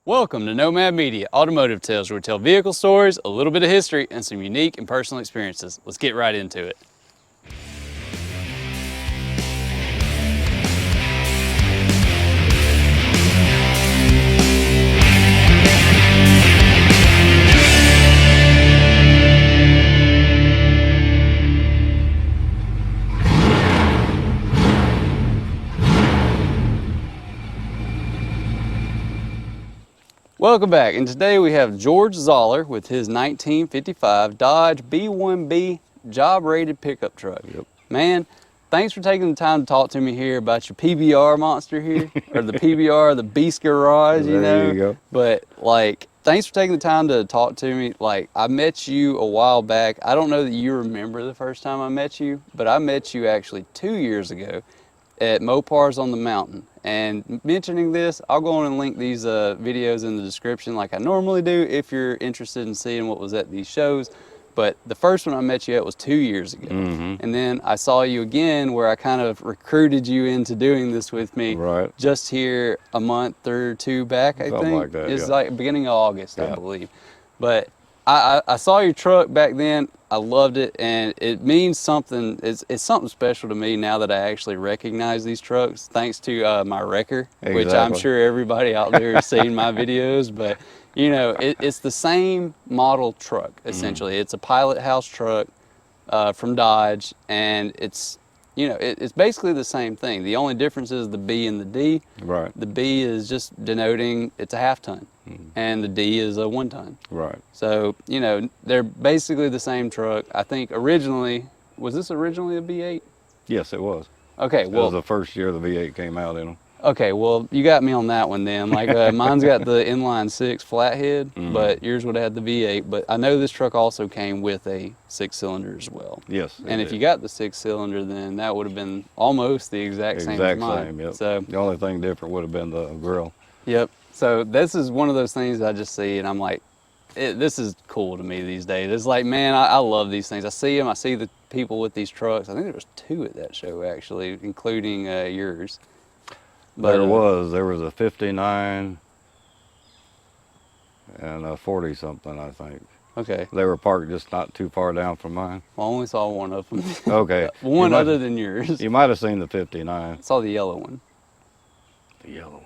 Welcome to NomadMedia, Automotive Tales, where we tell vehicle stories, a little bit of history, and some unique and personal experiences. Let's get right into it. Welcome back, and today we have George Zoller with his 1955 Dodge B1-B job-rated pickup truck. Yep. Man, thanks for taking the time to talk to me here about your PBR monster here, or the PBR, the Beast Garage, you know? There you go. But, like, thanks for taking the time to talk to me. Like, I met you a while back. I don't know that you remember the first time I met you, but I met you actually 2 years ago at Mopars on the mountain. And mentioning this, I'll go on and link these videos in the description like I normally do if you're interested in seeing what was at these shows. But the first one I met you at was 2 years ago. And then I saw you again where I kind of recruited you into doing this with me. Right. Just here a month or two back, I Something think. like that, It's yeah. like beginning of August, I believe. But I saw your truck back then. I loved it, and it means something. It's something special to me now that I actually recognize these trucks, thanks to my wrecker, which I'm Exactly. sure everybody out there has seen my videos. But you know, it's the same model truck essentially. It's a pilot house truck from Dodge, and it's it's basically the same thing. The only difference is the B and the D. Right. The B is just denoting it's a half ton, and the D is a 1 ton. Right. So, you know, they're basically the same truck. I think originally, was this originally a V8? Yes, it was. Okay, It was well, the first year the V8 came out in them. okay, well, you got me on that one then. Like, mine's got the inline 6 flathead, but yours would have had the V8. But I know this truck also came with a 6-cylinder as well. Yes. And if you got the 6-cylinder, then that would have been almost the exact same as mine. Yep. So, The only thing different would have been the grill. yep. So this is one of those things I just see, and I'm like, this is cool to me these days. It's like, man, I love these things. I see them. I see the people with these trucks. I think there was 2 at that show, actually, including yours. But, There was a 59 and a 40 something, I think. Okay. They were parked just not too far down from mine. Well, I only saw one of them. Okay. One You might- other than yours. You might have seen the 59. I saw the yellow one. The yellow one.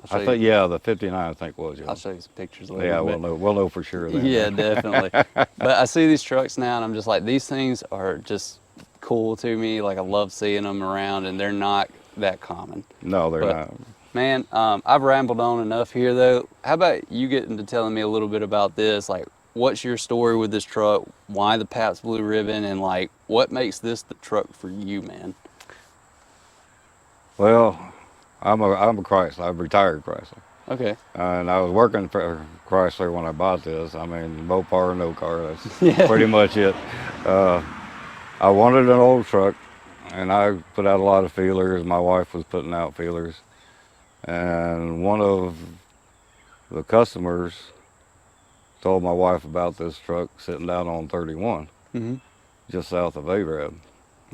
I'll show I think, yeah, the 59 I think was yellow. I'll show you some pictures later. Yeah, but- we'll know for sure then. Yeah, definitely. But I see these trucks now, and I'm just like, these things are just cool to me. Like, I love seeing them around, and they're not that common. No, they're But- not. Man, I've rambled on enough here, though. How about you getting to telling me a little bit about this? Like, what's your story with this truck? Why the Pabst Blue Ribbon? And, like, what makes this the truck for you, man? Well, I'm a Chrysler. I'm retired Chrysler. Okay. And I was working for Chrysler when I bought this. I mean, Mopar, no car, that's Yeah. pretty much it. I wanted an old truck, and I put out a lot of feelers. My wife was putting out feelers. And one of the customers told my wife about this truck sitting down on 31, just south of Arab,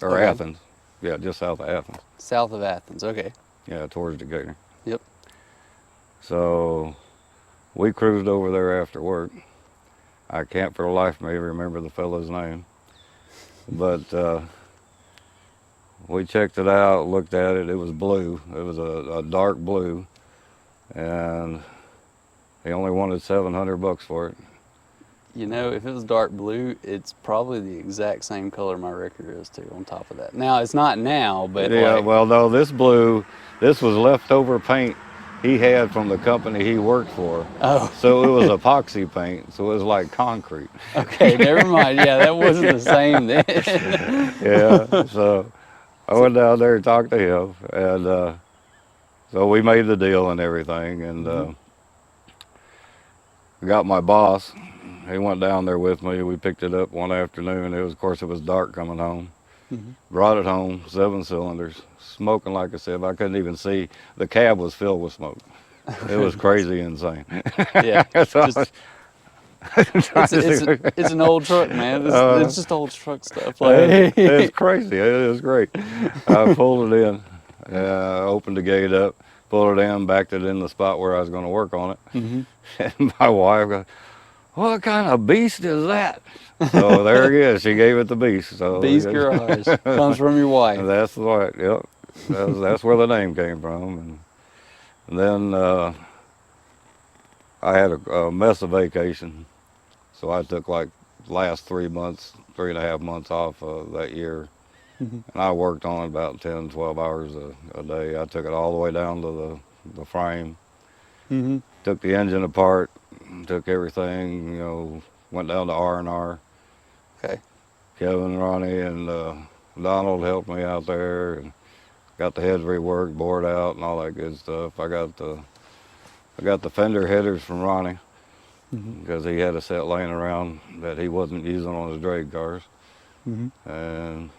or Okay. Athens. Yeah, just south of Athens. South of Athens. Okay. Yeah, towards Decatur. Yep. So we cruised over there after work. I can't for the life of me remember the fellow's name. But we checked it out, looked at it. It was blue. It was a dark blue. And he only wanted $700 for it. You know, if it was dark blue, it's probably the exact same color my wrecker is, too, on top of that. Now, it's not now, but Yeah, like, well, no, this blue, this was leftover paint he had from the company he worked for. oh, So it was epoxy paint, so it was like concrete. okay, never mind. Yeah, that wasn't the same then. Yeah, so I went down there and talked to him, and so we made the deal and everything, and got my boss. He went down there with me. We picked it up one afternoon. Of course, it was dark coming home. Brought it home, 7 cylinders, smoking like I said. I couldn't even see. The cab was filled with smoke. It was crazy insane. Yeah, So just- it's an old truck, man. It's just old truck stuff. Like, it's crazy. It is great. I pulled it in, opened the gate up, pulled it in, backed it in the spot where I was going to work on it. Mm-hmm. And my wife goes, "What kind of beast is that?" So there it is. She gave it the beast. So Beast Garage comes from your wife. that's right. Yep. That's where the name came from. And then I had a mess of vacation, so I took like last 3 months, 3.5 months off that year. Mm-hmm. And I worked on it about 10, 12 hours a day. I took it all the way down to the frame, Mm-hmm. took the engine apart, took everything, went down to R&R. Okay. Kevin, Ronnie, and Donald helped me out there and got the heads reworked, bored out, and all that good stuff. I got the fender headers from Ronnie Mm-hmm. because he had a set laying around that he wasn't using on his drag cars. Mm-hmm. And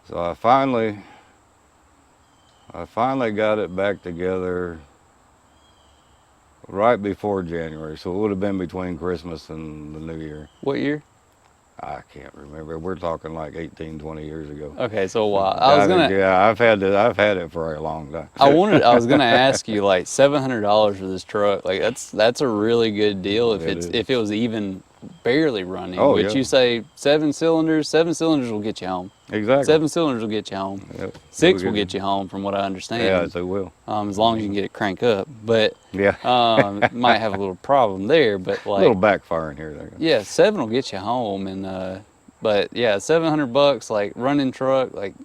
so I finally got it back together right before January. So it would have been between Christmas and the New Year. What year? I can't remember. We're talking like 18, 20 years ago. Okay, so a while. I was gonna. Yeah, I've had it for a long time. I was gonna ask you, like, $700 for this truck. Like that's a really good deal if it was even barely running. Oh, Which yeah. you say 7 cylinders. 7 cylinders will get you home. Exactly. 7 cylinders will get you home. Yep. 6 will get you home, from what I understand. Yeah, it will. As long as you can get it cranked up. But Yeah. might have a little problem there. But A like, little backfiring here. There. yeah, 7 will get you home, and but yeah, $700, like running truck, like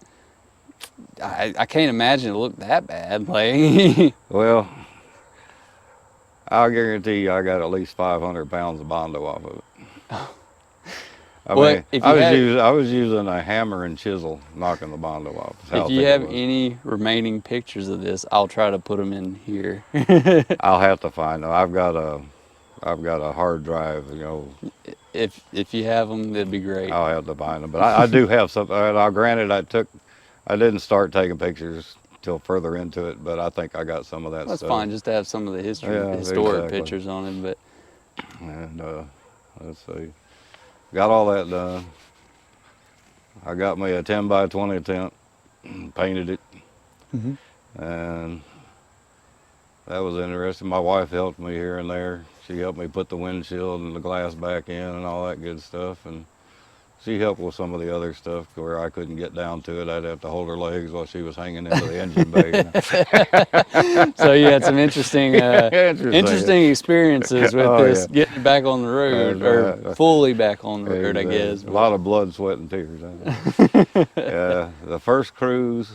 I can't imagine it looked that bad. Like, Well, I'll guarantee you I got at least 500 pounds of Bondo off of it. I Well, mean, if you I was using a hammer and chisel knocking the Bondo off. That's how if you thick it have was. any remaining pictures of this, I'll try to put them in here. I'll have to find them. I've got a hard drive. If you have them, that'd be great. I'll have to find them. But I do have some. Now, granted, I didn't start taking pictures till further into it, but I think I got some of that That's stuff. fine, just to have some of the historic exactly. pictures on it. But And let's see, got all that done. I got me a 10 by 20 tent, painted it, and that was interesting. My wife helped me here and there. She helped me put the windshield and the glass back in and all that good stuff. And she helped with some of the other stuff where I couldn't get down to it. I'd have to hold her legs while she was hanging into the engine bay. so you had some interesting experiences with this, yeah. getting back on the road, or fully back on the road, I guess. A lot of blood, sweat, and tears. The first cruise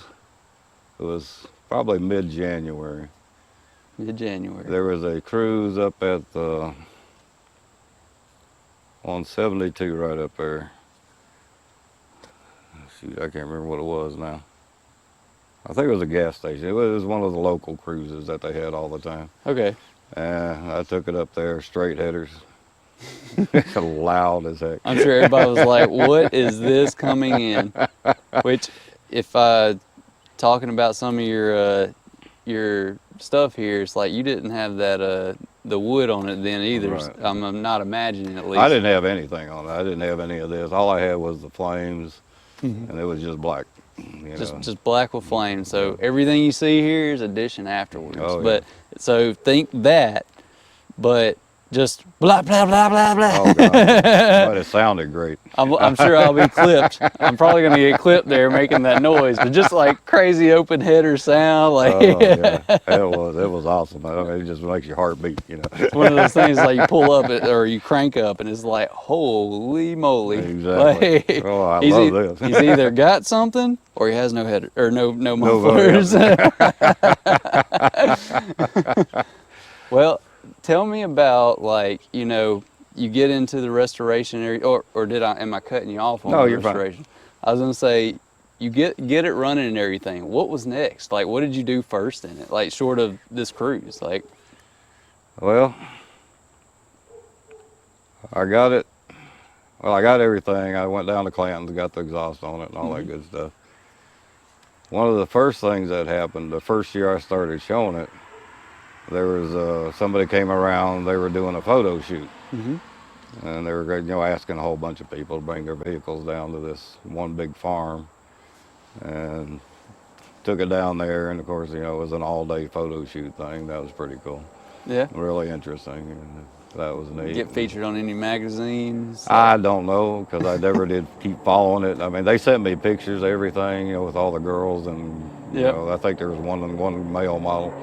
was probably mid-January. Mid-January. There was a cruise up at on 72 right up there. Shoot, I can't remember what it was now. I think it was a gas station. It was one of the local cruises that they had all the time. Okay. And I took it up there, straight headers. Loud as heck. I'm sure everybody was like, what is this coming in? Which, if talking about some of your stuff here, it's like you didn't have that the wood on it then either. Right. I'm not imagining, at least. I didn't have anything on it. I didn't have any of this. All I had was the flames, and it was just black. Just black with flames. So everything you see here is addition afterwards. Oh, but so think that, but just blah blah blah blah blah. Oh God! But it sounded great. I'm sure I'll be clipped. I'm probably gonna get clipped there making that noise, but just like crazy open header sound, like Oh yeah, it was awesome. I mean, it just makes your heart beat. It's one of those things like you pull up it or you crank up, and it's like, holy moly! Exactly. Like, Oh, I love this. He's either got something or he has no header or no mufflers. Well, tell me about, like, you get into the restoration area, or am I cutting you off on No, the you're fine. restoration? I was gonna say, you get it running and everything. What was next? Like, what did you do first in it? Like, short of this cruise, like. Well, I got it. Well, I got everything. I went down to Clanton's, got the exhaust on it and all that good stuff. One of the first things that happened, the first year I started showing it, there was somebody came around. They were doing a photo shoot, and they were asking a whole bunch of people to bring their vehicles down to this one big farm, and took it down there, and of course, you know, it was an all-day photo shoot thing. That was pretty cool. Yeah. Really interesting. And that was neat. Get featured on any magazines? I don't know, because I never did keep following it. I mean, they sent me pictures, everything, you know, with all the girls, and you Yep. know, I think there was one male model,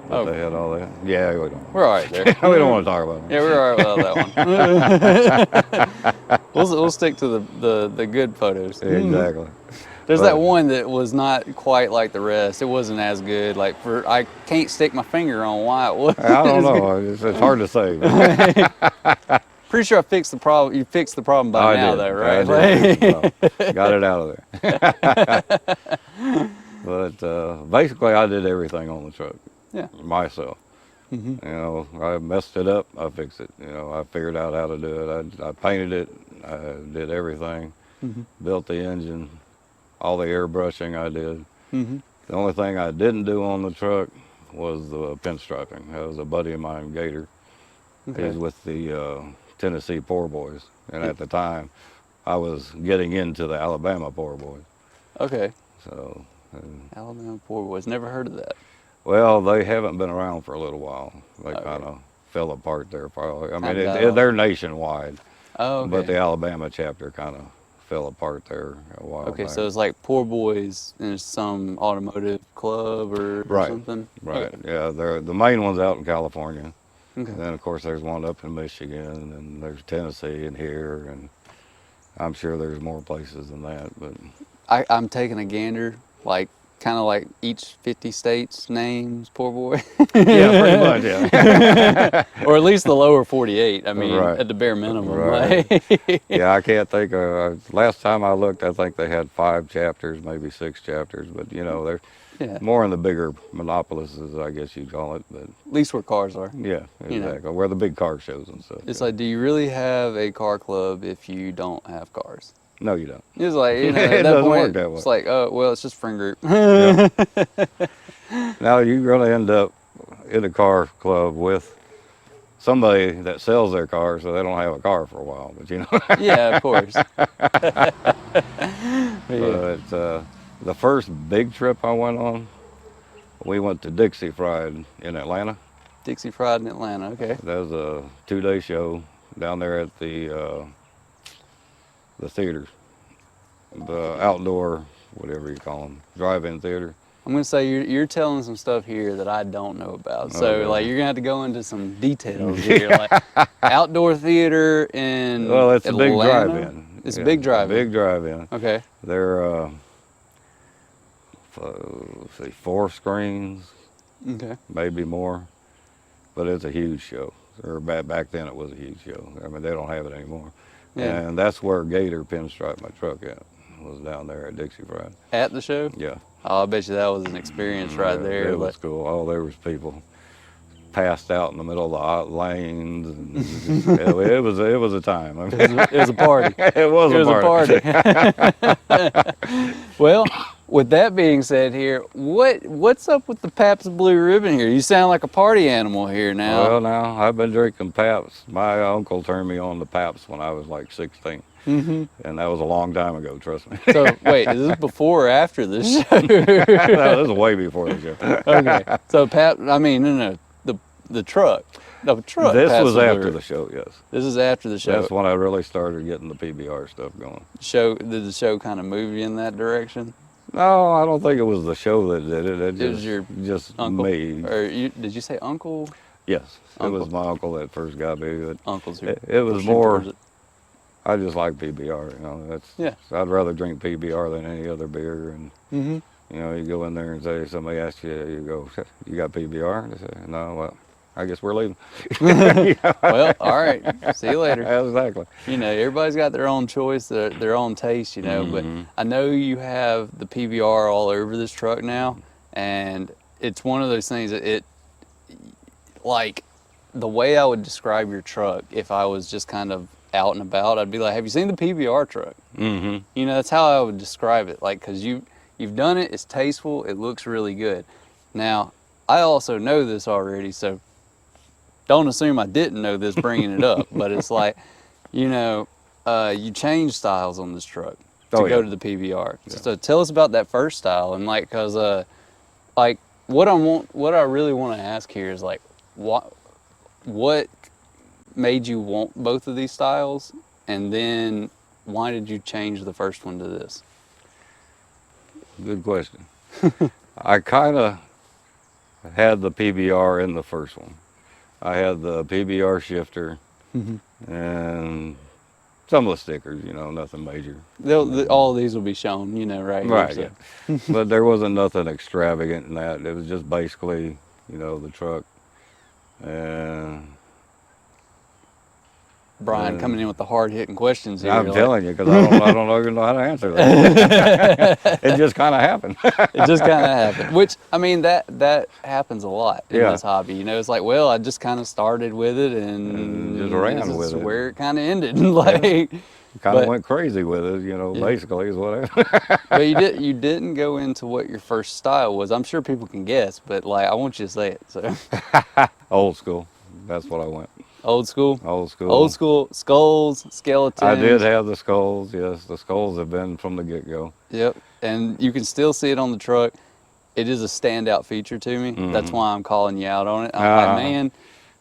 but Oh. they had all that. Yeah, we don't. We're all right there. We don't want to talk about it. Yeah, we're all right without that one. we'll stick to the good photos. Exactly. There's But- that one that was not quite like the rest. It wasn't as good. Like I can't stick my finger on why it was. I don't know. It's hard to say. Pretty sure I fixed the problem. You fixed the problem by I now, did. though, right? I did. No, got it out of there. But basically, I did everything on the truck. Yeah. Myself. Mhm. You know, I messed it up. I fixed it. You know, I figured out how to do it. I painted it. I did everything. Mhm. Built the engine. All the airbrushing I did. Mhm. The only thing I didn't do on the truck was the pinstriping. That was a buddy of mine, Gator. Okay. He's with the Tennessee Poor Boys, and at the time, I was getting into the Alabama Poor Boys. Okay. So, Alabama Poor Boys. Never heard of that. well, they haven't been around for a little while. They Okay. kind of fell apart there, probably. I mean, Kinda died off. they're nationwide, Oh, okay. but the Alabama chapter kind of fell apart there a while Okay, back. so it's like Poor Boys in some automotive club or Right. something? Right. Okay. Yeah, the main one's out in California. Okay. And then, of course, there's one up in Michigan, and there's Tennessee and here, and I'm sure there's more places than that. But I'm taking a gander, like kind of like each 50 states names Poor Boy. yeah, pretty much, yeah. Or at least the lower 48. I mean, Right. at the bare minimum. Right. Like, Yeah, I can't think of. Last time I looked, I think they had 5 chapters, maybe 6 chapters. But you know, they're yeah. more in the bigger monopolises, I guess you'd call it. But At least where cars are. yeah, You know. exactly. Where the big car shows and stuff. It's yeah. like, do you really have a car club if you don't have cars? No, you don't. It's like, you know, It at that doesn't point, work that way. it's like, oh, well, it's just friend group. Yeah. Now you're going to end up in a car club with somebody that sells their car, so they don't have a car for a while. But you know. Yeah, of course. But the first big trip I went on, we went to Dixie Fried in Atlanta. Dixie Fried in Atlanta, okay. That was a 2-day show down there at the theaters, the outdoor, whatever you call them, drive-in theater. I'm gonna say you're telling some stuff here that I don't know about. So Okay. like you're gonna have to go into some details here, like outdoor theater in Well, it's Atlanta? a big drive-in. It's a Yeah, big drive-in. Big drive-in. Okay. They're let's see, 4 screens, Okay. maybe more, but it's a huge show. Or back then it was a huge show. I mean, they don't have it anymore. Yeah. And that's where Gator pinstriped my truck at, was down there at Dixie Fried. At the show? Yeah. Oh, I bet you that was an experience right Yeah, there. It was cool. Oh, there was people passed out in the middle of the lanes. And it was a time. I mean, It was a party. it was a party. Well, with that being said here, what's up with the Pabst Blue Ribbon here? You sound like a party animal here now. Well, now I've been drinking Pabst. My uncle turned me on to Pabst when I was like 16. Mm-hmm. And that was a long time ago, trust me. So wait, is this before or after the show? No, this is way before the show. Okay. So no, the truck. The truck. This Pabst was Blue after Ribbon. the show, yes. This is after the show. That's when I really started getting the PBR stuff going. Did the show kind of move you in that direction? No, I don't think it was the show that did it. It was your just Uncle? me. Or did you say uncle? Yes, Uncle. it was my uncle that first got me. But Uncles who it was push more. towards it. I just like PBR. You know, that's. Yeah. I'd rather drink PBR than any other beer. And Mm-hmm. you know, you go in there and say somebody asks you, you go, you got PBR? And they say, no. Well, I guess we're leaving. Well, all right. See you later. Exactly. You know, everybody's got their own choice, their own taste, you know, but I know you have the PBR all over this truck now, and it's one of those things that like, the way I would describe your truck, if I was just kind of out and about, I'd be like, have you seen the PBR truck? Mm-hmm. You know, that's how I would describe it, like, because you've done it, it's tasteful, it looks really good. Now, I also know this already, so don't assume I didn't know this bringing it up, but it's like, you know, you change styles on this truck. to Oh, go yeah. to the PBR. Yeah. So tell us about that first style, and like, cause like what I really want to ask here is like, what made you want both of these styles, and then why did you change the first one to this? Good question. I kind of had the PBR in the first one. I had the PBR shifter and some of the stickers, you know, nothing major. All of these will be shown, you know, right here. Right, So. yeah. But there wasn't nothing extravagant in that. It was just basically, you know, the truck. And Brian coming in with the hard hitting questions here. I'm telling you, because I don't even know how to answer that. It just kind of happened. It just kind of happened, which I mean that happens a lot in Yeah. this hobby. You know, it's like, well, I just kind of started with it and just ran this with is it. where it kind of ended. Like, Kind of went crazy with it, you know. Yeah. Basically, is what. But you didn't go into what your first style was. I'm sure people can guess, but like I want you to say it. So Old school. That's what I went. old school. Old school. Old school skulls, skeletons. I did have the skulls. Yes, the skulls have been from the get-go. Yep, and you can still see it on the truck. It is a standout feature to me. That's why I'm calling you out on it. I'm like, man,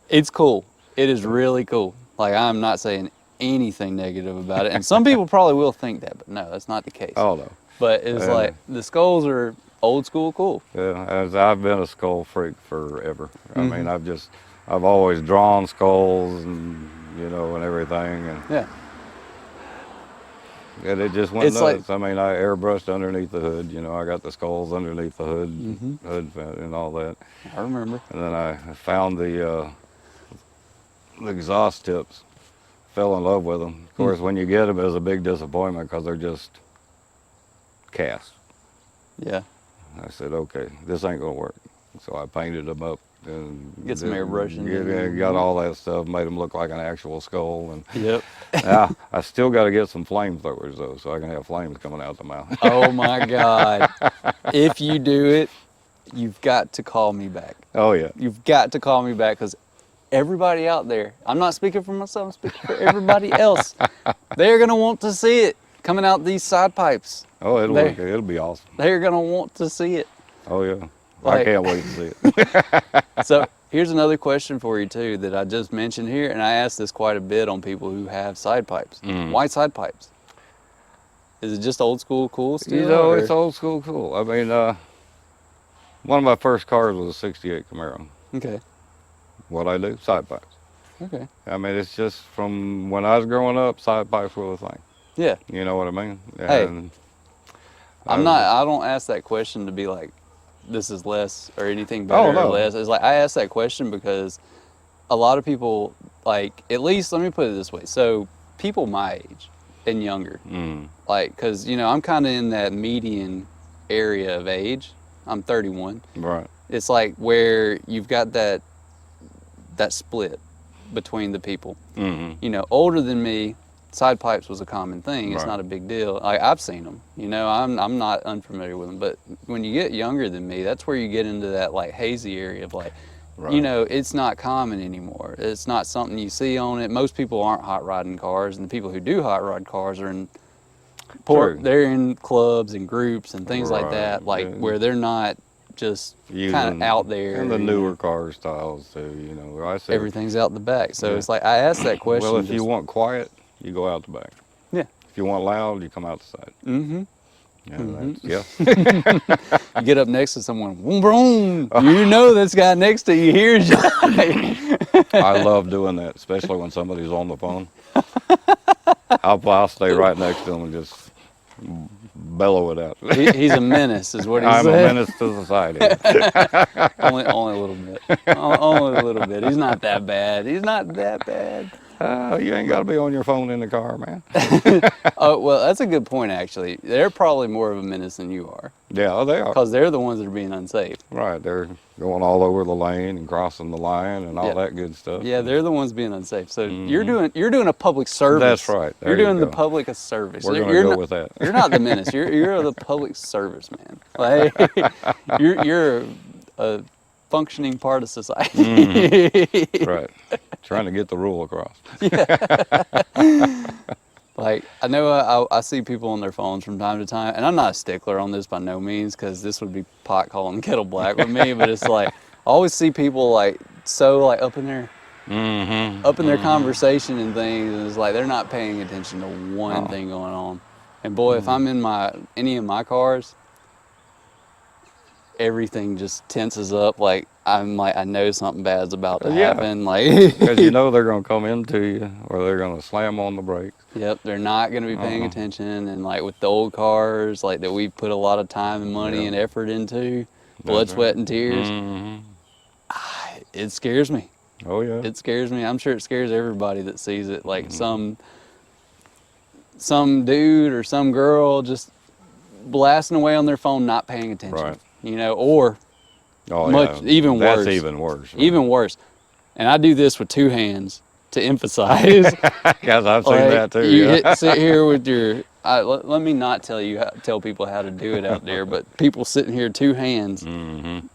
it's cool. It is really cool. Like, I'm not saying anything negative about it. And some people probably will think that, but no, that's not the case. Oh no. But it's like, the skulls are old school cool. Yeah, as I've been a skull freak forever. I mean, I've always drawn skulls and, you know, and everything. And Yeah. and it just went It's nuts. I mean, I airbrushed underneath the hood. You know, I got the skulls underneath the hood, hood vent and all that. I remember. And then I found the exhaust tips. Fell in love with them. Of course, when you get them, it was a big disappointment because they're just cast. Yeah. I said, okay, this ain't gonna work. So I painted them up and Get some airbrushing. got all that stuff, made them look like an actual skull. And Yep. now I still got to get some flamethrowers though, so I can have flames coming out the mouth. Oh my God. If you do it, you've got to call me back. Oh yeah. You've got to call me back, because everybody out there, I'm not speaking for myself, I'm speaking for everybody else. They're going to want to see it coming out these side pipes. Oh, it'll be awesome. They're going to want to see it. Oh yeah. Like- I can't wait to see it. So here's another question for you too that I just mentioned here, and I ask this quite a bit on people who have side pipes. Why side pipes? Is it just old school cool still? You know, or- it's old school cool. I mean, one of my first cars was a '68 Camaro. Okay. What I do? Side pipes. Okay. I mean, it's just from when I was growing up, side pipes were the thing. Yeah. You know what I mean? Hey, And I don't ask that question to be like, this is less or anything better Oh, no. or less. It's like, I ask that question because a lot of people, like, at least let me put it this way. So people my age and younger, like, because, you know, I'm kind of in that median area of age. I'm 31. right. It's like where you've got that split between the people. You know, older than me, side pipes was a common thing. It's Right. not a big deal. I've seen them. You know, I'm not unfamiliar with them. But when you get younger than me, that's where you get into that like hazy area of like, Right. you know, it's not common anymore. It's not something you see on it. Most people aren't hot rodding cars, and the people who do hot rod cars are in True. they're in clubs and groups and things like Right. that, like Yeah. where they're not just kind of out there. And the you know. newer car styles too, you know. I say, Everything's out the back. So Yeah. it's like I asked that question. well, if you want quiet, you go out the back. Yeah. If you want loud, you come out the side. Yeah, You get up next to someone, boom, boom, you know this guy next to you hears you. I love doing that, especially when somebody's on the phone. I'll stay right next to them and just bellow it out. He's a menace, is what he I'm said. a menace to society. Only a little bit. Only a little bit. He's not that bad. He's not that bad. You ain't got to be on your phone in the car, man. Oh, well, that's a good point, actually. They're probably more of a menace than you are, Yeah, oh, they are. because they're the ones that are being unsafe. Right, they're going all over the lane and crossing the line and all Yeah. that good stuff. Yeah, they're the ones being unsafe. So you're doing a public service. That's right. There You're you doing the go. public a service. We're You're going to go not- with that. You're not the menace. You're the public service man. Like, you're a functioning part of society. Right. Trying to get the rule across. Like, I know I see people on their phones from time to time, and I'm not a stickler on this by no means, because this would be pot calling the kettle black with me, but it's like, I always see people like, so like up in their conversation and things, and it's like they're not paying attention to one thing going on. And boy, if I'm in any of my cars, everything just tenses up. Like, I'm like, I know something bad's about to happen. Like, because you know they're going to come into you, or they're going to slam on the brakes. Yep, they're not going to be paying attention. And like with the old cars, like that we put a lot of time and money and effort into, blood, sweat, and tears, it scares me. Oh yeah, it scares me. I'm sure it scares everybody that sees it. Like some dude or some girl just blasting away on their phone, not paying attention. Right. You know, or even worse. That's even worse. Right? Even worse. And I do this with two hands to emphasize. Guys, I've seen that too. You sit here with your. Let me not tell people how to do it out there, but people sitting here two hands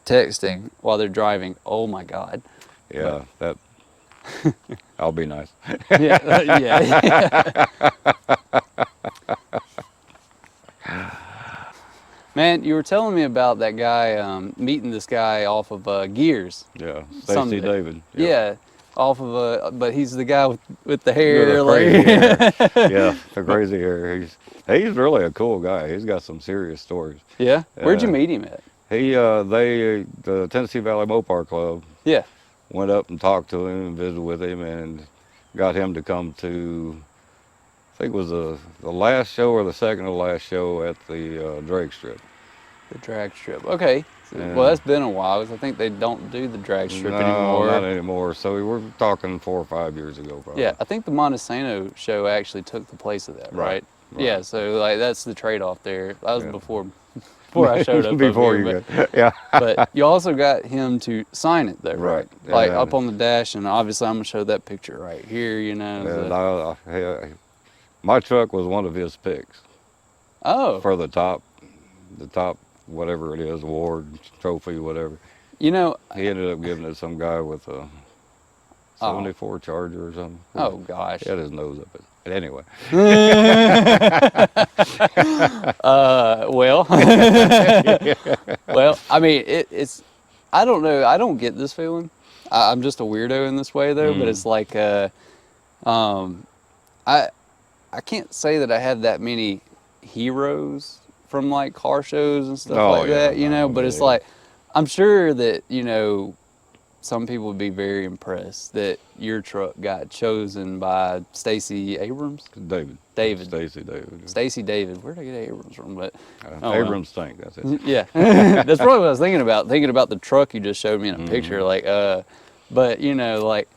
texting while they're driving. Oh my God. Yeah, that. I'll be nice. Yeah. Man, you were telling me about that guy, meeting this guy off of Gears. Yeah, Stacy David. Yeah, off of but he's the guy with the hair. The crazy hair. Yeah, the crazy hair. He's really a cool guy. He's got some serious stories. Yeah? Where'd you meet him at? The Tennessee Valley Mopar Club. Yeah. Went up and talked to him and visited with him and got him to come to, I think it was the last show or the second to last show at the drag strip. The drag strip. Okay. Well, that's been a while, because I think they don't do the drag strip No, anymore. not anymore. So we were talking 4 or 5 years ago, probably. Yeah, I think the Montesano show actually took the place of that, right? Yeah, so like that's the trade-off there. That was before I showed up. Before you got, yeah. But you also got him to sign it though, right? Like Yeah. up on the dash, and obviously I'm gonna show that picture right here, you know. My truck was one of his picks. Oh. For the top, whatever it is, award, trophy, whatever. You know. He ended up giving it to some guy with a 74 Charger or something. Oh gosh. He had his nose up it. But anyway. Well, well, I mean, it's, I don't know, I don't get this feeling. I'm just a weirdo in this way though, but it's like, I can't say that I had that many heroes from like car shows and stuff that, you know, but it's like, I'm sure that, you know, some people would be very impressed that your truck got chosen by Stacey Abrams? David. Stacey David. Stacey David. Where did I get Abrams from? But Abrams tank, that's it. Yeah. That's probably what I was thinking about the truck you just showed me in a picture. Like, but, you know, like,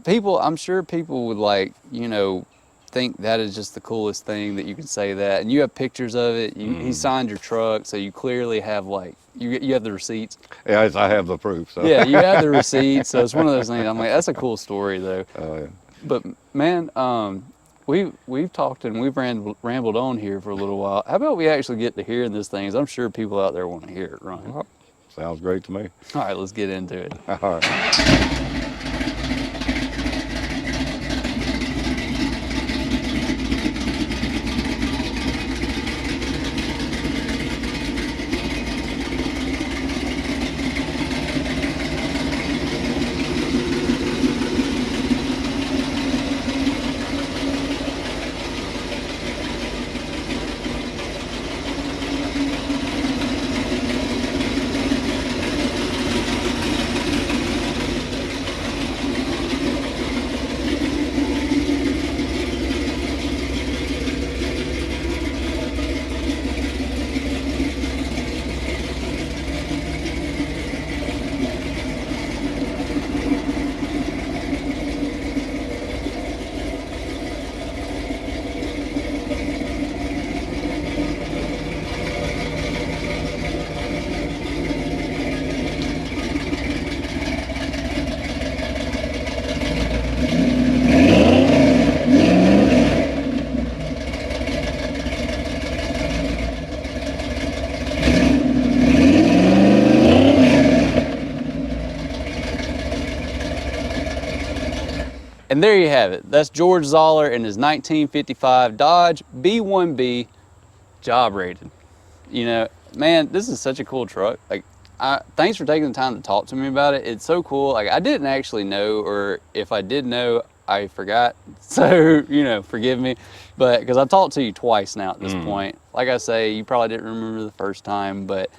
I'm sure people would, like, you know, think that is just the coolest thing that you can say that. And you have pictures of it. He signed your truck, so you clearly have, like, you have the receipts. Yeah, I have the proof. So. Yeah, you have the receipts. So it's one of those things. I'm like, that's a cool story, though. Oh, yeah. But, man, we've talked and we've rambled on here for a little while. How about we actually get to hearing this thing? I'm sure people out there want to hear it, Ryan. Well, sounds great to me. All right, let's get into it. All right. And there you have it. That's George Zoller in his 1955 Dodge B1-B job rated. You know, man, this is such a cool truck. Like, thanks for taking the time to talk to me about it. It's so cool. Like, I didn't actually know, or if I did know, I forgot. So, you know, forgive me. But because I've talked to you twice now at this point. Like I say, you probably didn't remember the first time, but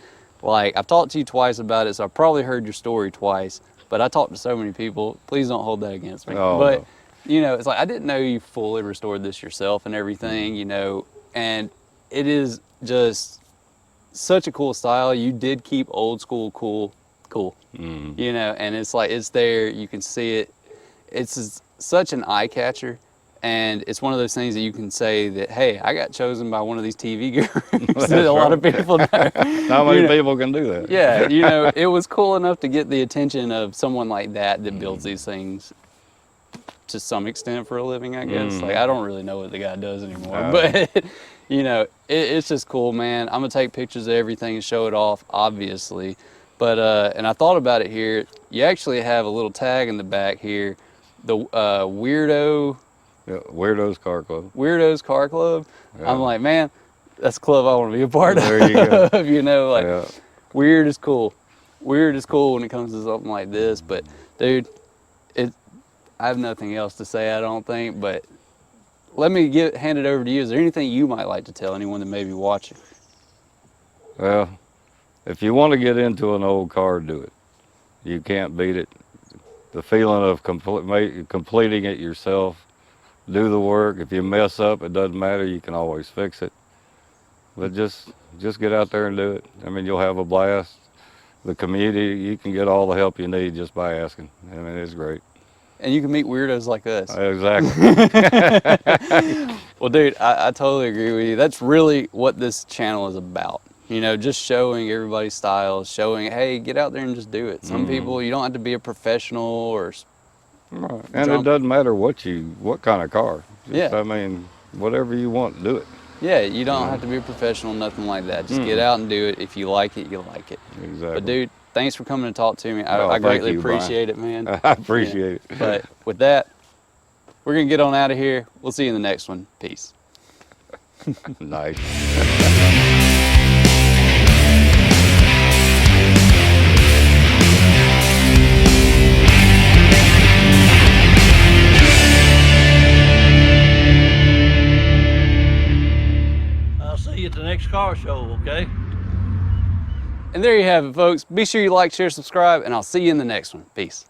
like I've talked to you twice about it, so I've probably heard your story twice. But I talked to so many people. Please don't hold that against me. Oh, but no. you know, it's like I didn't know you fully restored this yourself and everything. You know, and it is just such a cool style. You did keep old school cool. You know, and it's like it's there. You can see it. It's such an eye catcher. And it's one of those things that you can say that, hey, I got chosen by one of these TV gurus that a lot of people know. Not many people can do that. Yeah, you know, it was cool enough to get the attention of someone like that builds these things to some extent for a living, I guess. Like, I don't really know what the guy does anymore. But, you know, it's just cool, man. I'm going to take pictures of everything and show it off, obviously. But, and I thought about it here. You actually have a little tag in the back here. The Weirdo... Yeah, Weirdos Car Club. Weirdos Car Club. Yeah. I'm like, man, that's a club I want to be a part There you of. go. You know, like, Yeah. weird is cool. Weird is cool when it comes to something like this. But, dude, I have nothing else to say, I don't think. But let me hand it over to you. Is there anything you might like to tell anyone that may be watching? Well, if you want to get into an old car, do it. You can't beat it. The feeling of completing it yourself. Do the work. If you mess up, it doesn't matter. You can always fix it. But just get out there and do it. I mean, you'll have a blast. The community, you can get all the help you need just by asking. I mean, it's great. And you can meet weirdos like us. Exactly. Well, dude, I totally agree with you. That's really what this channel is about. You know, just showing everybody's styles, showing, hey, get out there and just do it. Some people, you don't have to be a professional or... Right. And it doesn't matter what kind of car. Just, Yeah. I mean, whatever you want, do it. Yeah, you don't have to be a professional, nothing like that. Just get out and do it. If you like it, you like it. Exactly. But dude, thanks for coming to talk to me. Oh, I greatly thank you, Brian. appreciate it, man. I appreciate it. But with that, we're going to get on out of here. We'll see you in the next one. Peace. Nice. See you at the next car show, okay? And there you have it, folks. Be sure you like, share, subscribe, and I'll see you in the next one. Peace.